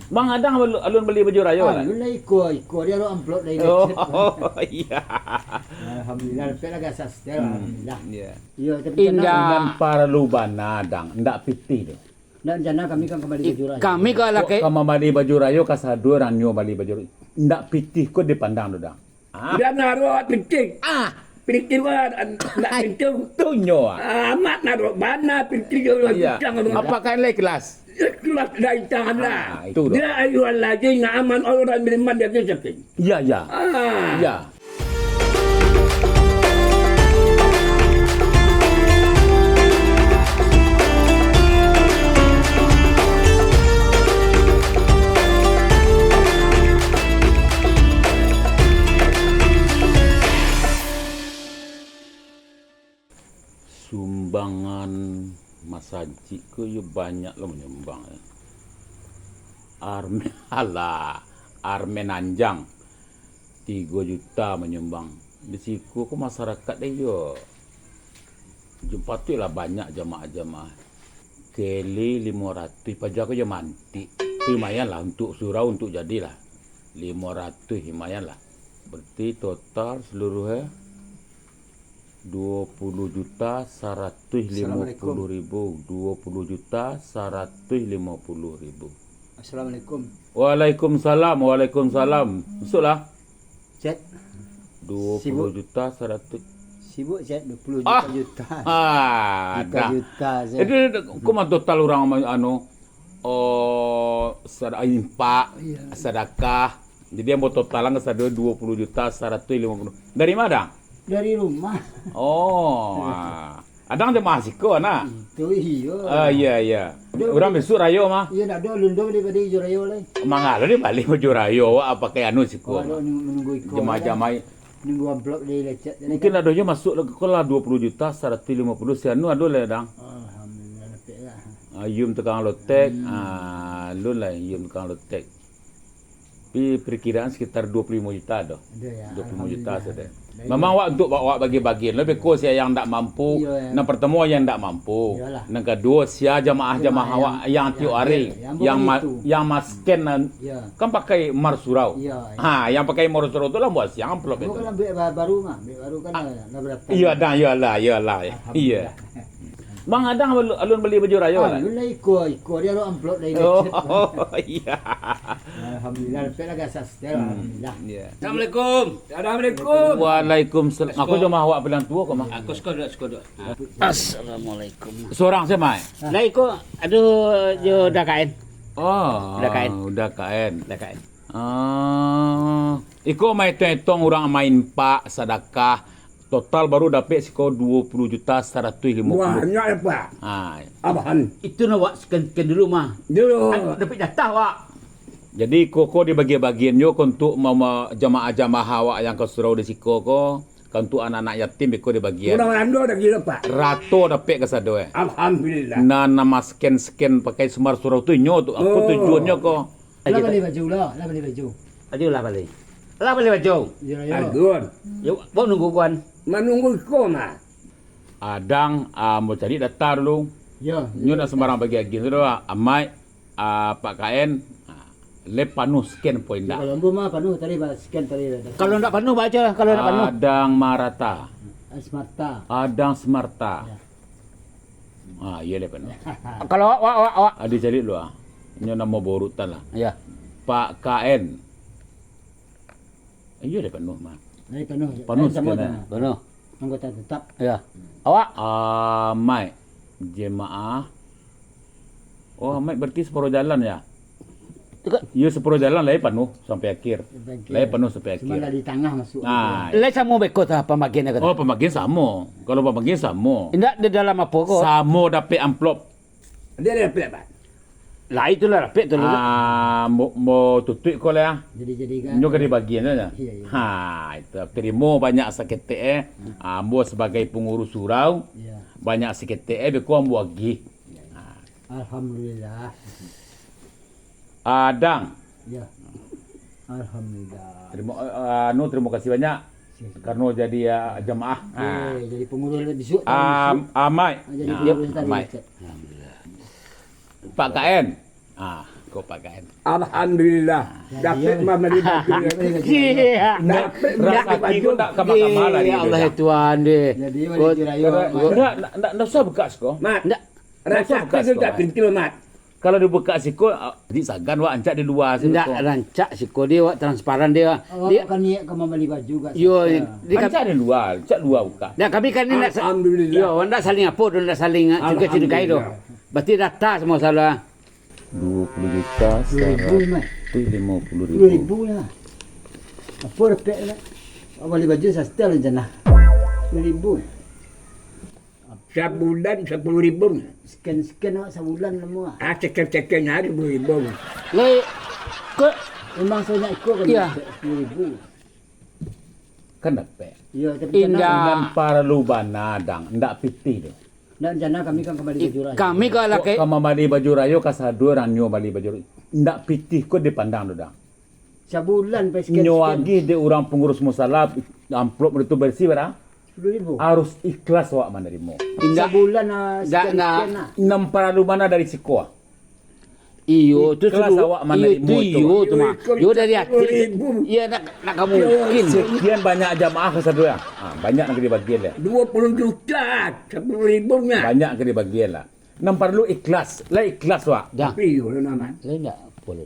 Bang Adang alun beli baju raya lah. Alun lah ikut dia lo amplop dari Oh, lecet. iya. Alhamdulillah lepas lah gasas dia alhamdulillah. Ya. Ya tapi Indah para lubana Adang, ndak piti tu. dan jana kami kan kembali ke Juraj. Kami kalau laki Kama bali baju raya kasado ranyo bali baju. Ndak piti ko dipandang tu Dang. Ah, Dia naruh pinting. Pinting kan nak pinting. tunyo ah. Amat naruh mana pinting dia Iya. pinting. Apakah lek kelas? Kelas dari tangan lah. Itu tu. Dia ayuan lagi nggak aman orang minuman dia sakit. Ya, ya. Ya. Sumbangan Mas Haji ke ya banyak lo menyumbang ya. Armen Anjang 3 juta menyumbang. Di siku ke masyarakat dia yo. Jumpa tu lah banyak jamaah-jamaah. Keli 500 pajak je mantik. Lumayan lah untuk surau untuk jadilah. 500 lumayan lah. Berarti total seluruhnya 20 juta 150 ribu. 20 juta 150 ribu. Assalamualaikum. Waalaikumsalam. Waalaikumsalam. Masuklah. Chat 20 Sibuk. juta 100. sibuk chat 20 Ah. juta. Dah. Juta Chat. Jadi kau total orang impak, sedekah. Jadi yang totalan ke 20 juta 150. Dari mana? Dari rumah. Oh. Adang dia mahasiswa nak. Itu iyo. Iya iya. Orang besok rayo mah. Iya nak ada lundo daripada Juraj lah. Mangalo dia balik baju rayo apa kayak anu sih Oh, ko. ada menunggu ikut. Jemaah-jemaah Nunggu amplop dari lecet. mungkin ada je masuk lagi kelah 20 juta 150 si anu ada lah dang. Alhamdulillah lepas lah. Ayum tukang lotek, lun lah ayum tukang lotek. Tapi perkiraan sekitar 25 juta dah. Ada ya. 25 juta Alhamdulillah. sudah. Memang awak untuk awak bagi-bagian lebih ko sia yang tak mampu, Iya, ya. yang pertama yang tak mampu. Iyalah. Yang kedua sia jamaah-jamaah Jamaah awak yang tiup hari, yang begitu. yang masken Ya. kan pakai mar surau. Iya. Yang pakai mar surau tu lah buat siang amplop Itu itu. kan ambil baru mah. Ambil baru kan lah berapa. Iya dah, iyalah. Iya. Bang Adang alun beli baju raya lah. Alun lah ikut dia lo amplop dari Oh, lecet. iya. Alhamdulillah lepas lah gasas dia alhamdulillah. Iya. Assalamualaikum. Assalamualaikum. Waalaikumsalam. Aku cuma awak bilang tua kau mah. Aku sekolah. Assalamualaikum. Seorang saya mai. Lah iko aduh yo dah kain. Oh, Udah kain. Udah kain. Dah kain. Iko mai hitung orang main pak sedekah total baru dapat siko 20 juta 150. Banyak ya Pak. Abahan. Itu nak buat scan dulu mah. Dulu. Dapat jatah wak. Jadi koko dibagi bagian yo untuk jamaah-jamaah awak yang ke surau di siko ko untuk anak-anak yatim iko dibagian. Orang ando dah gila Pak. Rato dapat ke sado Alhamdulillah. nama scan pakai semar surau tu nyo tu. Aku tujuannya ko. Lah beli baju lah beli baju. Aduh lah balik. Lah balik baju. Juraj. Agun. Yo mau nunggu kuan. Menunggu kau mah. Adang mau cari data dulu. Ya. Nyo nak sembarang bagi agin tu amai Pak KN le panu scan point dah. Kalau lembu mah penuh tadi scan tadi dah. Kalau nak penuh baca, kalau nak penuh. Adang Marata, Smarta. Adang Smarta. Ya. Iya le panu. Kalau awak. Adi cari dulu Nyo nama borutan lah. Ya. Pak KN. Iya le panu mah. Dari penuh. Penuh Sama scan. sama. Penuh. Anggota tetap. Ya. Awak. Amai jemaah. Oh, amai berarti separuh jalan ya. Tukar. Iya separuh jalan lah penuh sampai akhir. Lah penuh sampai Cuma akhir. lah di tengah masuk. Lai sama beko tah pembagian kata. Oh, pembagian sama. Kalau pembagian sama. Indak di dalam apa kok? Sama dapat amplop. Dia ada Pak. Lah itulah rapik tu. Mau tutup kau lah. Jadi kan. Nyo ke di bagian saja. Iya, iya. Itu terima banyak sakit ambo sebagai pengurus surau, Ya. banyak sakit beko ambo lagi. Alhamdulillah. Adang. Ya. Alhamdulillah. Terima kasih banyak karena jadi jemaah. Jadi pengurus besok. Amai. Jadi Nah, pengurus tadi. Amai. Chat. Pak KN. kau pakai. Alhamdulillah. Dapat mama di baju. Iya. Dapat Rezeki kau tak kamar-kamar Ya Allah Tuhan deh. Jadi balik rayo. Ndak usah bekas kau. Mat. Ndak. Rasa bekas tu kau, tak pintu mat. Kalau dia buka siko, di sagan wak ancak di luar sini. Ndak rancak siko dia wak transparan dia. Dia Dia kan niat ke beli baju kat. yo dia Ancak di luar, ancak luar buka. Dah kami kan ni nak Alhamdulillah. yo ndak saling apa tu ndak saling juga cerita kai tu. Berarti data semua salah. 20 juta, 20,000 mah. 150 10,000 lah. Apa repek lah. Beli baju sastel je lah. 10,000. Sebulan 10,000. Sekian awak sebulan lama. Sekian hari 10,000. Le ke Memang saya nak ikut kan. Ya. 10,000. Kan dapat. Ya, tapi Indah. Dan para lubana dang, ndak piti tu. Dan jana kami kan kembali baju raya. kami kalau ke Kama bali baju rayo kasadua ranyo bali baju rayo. Ndak piti ko dipandang tu dang. Sebulan pas sekian. Nyo lagi dia orang pengurus musalab amplop itu bersih bara. 10,000. Harus ikhlas wak menerima. indah Sebulan Dak- sekian lah. 6 para lubana dari sikoa. iyo tu Kelas suruh awak mana iyo ilmu tu tu, iyo tu mah Ikut yo dari hati 10,000. iya nak kamu mungkin Sekian banyak jamaah kasadua. Banyak nak dibagian lah. 20 juta. 10,000-nya. Banyak ke dibagian lah. Nam perlu ikhlas. Lah ikhlas wak. dah Tapi yo nama. le ndak boleh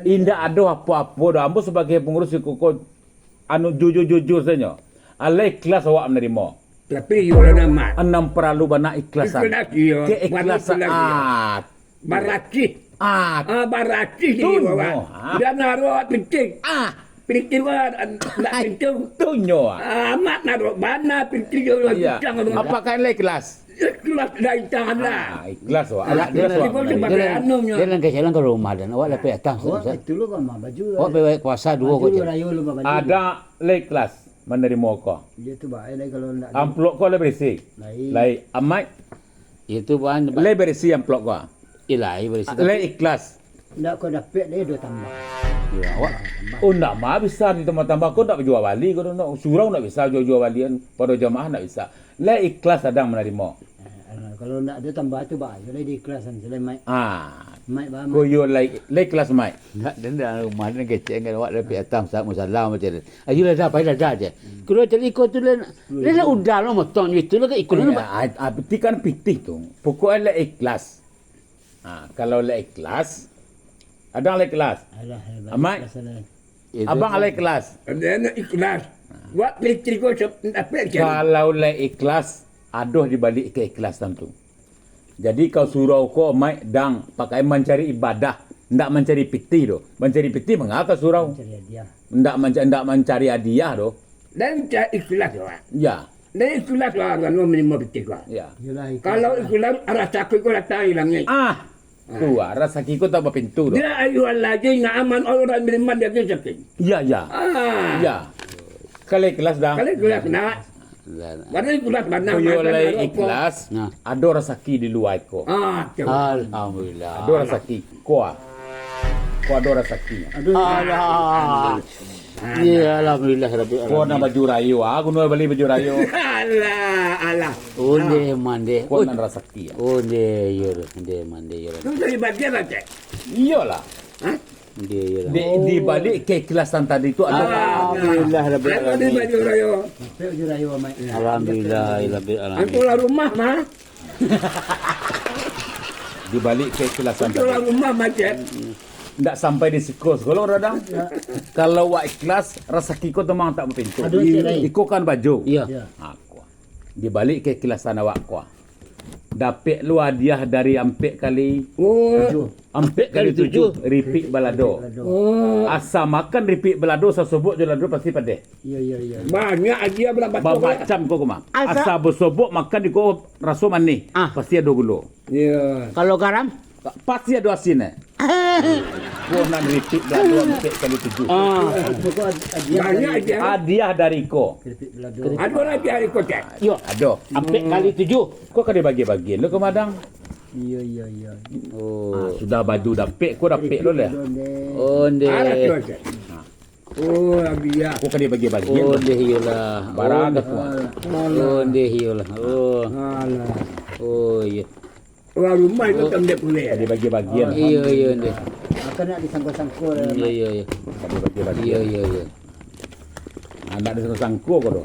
Indah ada apa-apa dah. Ambo sebagai pengurus koko anu jujur-jujur saja. Allah ikhlas awak menerima. Tapi yo nama. Enam perlu banyak ikhlasan. Ikhlas, iya. Keikhlasan. Ikhlas, Baraki. Baraki Tu, ni bawa. ha. Dia naruh pinting. Pinting gua nak pinting. Tunyo. Amat naruh mana pinting yo Ya. Apakah Allah ikhlas? Ikhlas dari tangan lah. Ikhlas wak. Alah, Ikhlas dia wak Ibu menerima. dia pakai anunya. dia lang jalan ke rumah dan awak lepas datang Awak itu lu kan mah baju. awak bawa puasa dua Baju kau je raya lu baju. Ada lah ikhlas menerima kau. Dia tu baik lah kalau nak. Amplop kau lah bersih. Lain. Lai amat. itu bahan Lai bersih amplop kau. ilahi bersih Lai ikhlas. Nak kau dapat dia 2 tambah. ya awak Oh nak mah bisa di tambah-tambah kau nak jual balik kau nak surau nak bisa jual balian pada jamaah nak bisa. Lah ikhlas sedang menerima. Kalau nak dia tambah tu baik. Jadi di kelasan selain mai. Mai ba Kau yo lah ikhlas mai. nak dan dalam rumah dan kecil kan awak lepas datang saat musallam macam tu ayo dah pai dah je kalau jadi ikut tu le udah lo motong itu lo ikut lo Piti kan pitih tu. Pokoknya lah ikhlas. Kalau lah ikhlas, adang lah ikhlas. Alah. Amai. Abang lah ikhlas. Dia nak ikhlas. Buat pinting gua dapat je. Kalau lah ikhlas, aduh di balik keikhlasan tu. Jadi kau surau kau mai dang pakai mencari ibadah, ndak mencari piti tu. Mencari piti mengapa surau? Cari dia. Ndak mencari hadiah tu. Dan cak ikhlas lah. Ya, Dan ikhlas lah kan menerima pinting gua. ya. Yalah. Kalau ikhlas rasa aku gua datang hilangnya. Tu rasa kiko tak apa pintu tu. Dia ayuhan lagi nak aman orang beriman dia tu sakit. Ya, ya. Ya. Kalau ikhlas dang. Kalau ikhlas nak. Mana ikhlas mana? Kau yo lah ikhlas, Nah. ada rezeki di luar ko. alhamdulillah Ada rezeki ko. Ko ada rezeki. alah ya alhamdulillah rabbil Ko na alamin baju rayo, aku nu beli baju rayo. Alah. onde mande Ko na rezeki. onde yor onde mande yor Tu dari bagian aja. Iyalah. Hah? onde yor Di balik keikhlasan tadi itu ada alhamdulillah rabbil Kalau di alamin baju rayo. Dapat baju raya mai. alhamdulillah rabbil alamin Aku lah rumah mah. di balik keikhlasan Aku lah tadi. rumah macet. Ndak sampai di sikos kalau radang. Kalau wa ikhlas rezeki ko memang tak berpintu. Aduh, cerai. Iko kan baju. iya Ya. Aku. Di balik keikhlasan awak ko. Dapat lu hadiah dari ampek kali Oh. ampek kali 7 ripik balado. Oh. Asa makan ripik balado sasubuk je lado pasti pedih. Ya. Banyak aja berapa Macam kau kemah. Asa bersobok makan di kau rasa manis. Pasti ada gula. Ya. kalau garam Pasti ada asin. Kau nak ripik balado ampek kali 7. Pokok dia Banyak aja. Hadiah dari kau. keripik belado. Ada lagi hari kocek. yo Ada. ampek kali 7 Kau kan dibagi-bagi. Lu ke madang. Ya. oh Sudah baju dapik. Kau dapik lu lah. onde Arah kocek. Oh, lagi ya. Kau kan dibagi-bagi. onde hiyolah Barang ke semua. onde hiyolah Alah. oh iya Orang rumah itu tanda kuliah. Dibagi-bagian. iya onde kena disangkut-sangkut. Ya ya ya. Baju lagi. Ya ya ya. Anak dia sangko kau tu.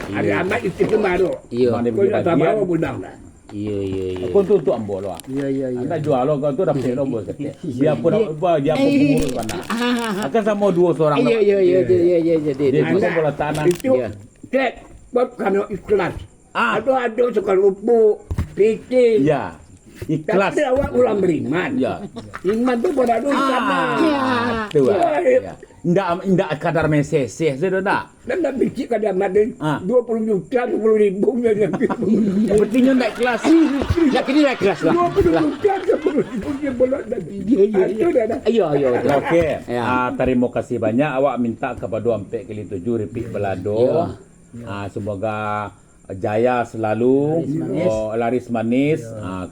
Ada amat itu baru. Ya. Mana Kau beli nak tahu bagian. budak lah. Ya ya ya. Kau tu ambo lo. Ya ya ya. Anda jual lo kau tu dapat lo bos. Dia pun dia pun pengurus mana. Akan sama dua seorang. Ya ya ya ya ya Dia ya. pun bola tanah. Itu Ya. cek buat kami ikhlas. Ah. Ada suka lupa fikir. Ya. Ikhlas. Tapi awak ulang beriman. Ya. Iman tu pada dulu sama. Tu lah. Ndak kadar meseseh sudah tak. Dan dah bicik kada madin Ah. 20 juta 10 ribu saja. Yang pentingnya naik kelas. Nak kini dah kelas lah. 20 juta 10 ribu dia bolak tadi. Itu dah dah. Ya ya. Okey. Ya. Terima kasih banyak awak minta kepada Ampek kali 7 repeat belado. Semoga jaya selalu. Laris manis.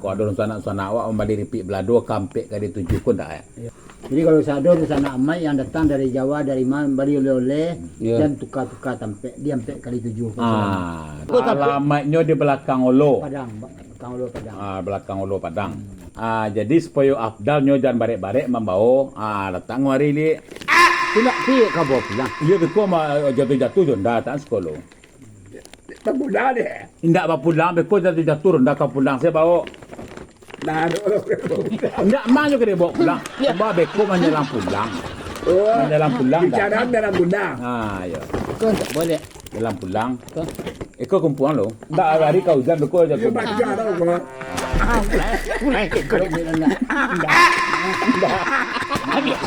Kau ada sanak-sanak awak kembali repeat belado Kampek kali 7 pun tak ya. Jadi kalau sado tu sana amai yang datang dari Jawa dari mana beli oleh-oleh Ya. dan tukar-tukar tampe dia sampai kali 7. Alamatnya di belakang Olo. Padang, Kang Ulu Padang. Belakang Olo Padang. Jadi supaya afdalnya jangan barek-barek membawa datang hari ni. Tidak pi kau bawa pulang. Iya betul mah jatuh-jatuh je ndak tak sekolah. Tak mudah deh. Ndak apa pulang betul jatuh-jatuh ndak kau pulang saya bawa. Dah. Ndak mah juga dia bawa pulang. Bawa beko menyelam pulang. Oh. Menyelam pulang dah. Bicara dalam mudah. Ya. Kau tak boleh. Dalam pulang. Eko kumpulan lo. Ndak hari kau hujan betul je. Dia baca dah kau. Mulai kau nak. Habis.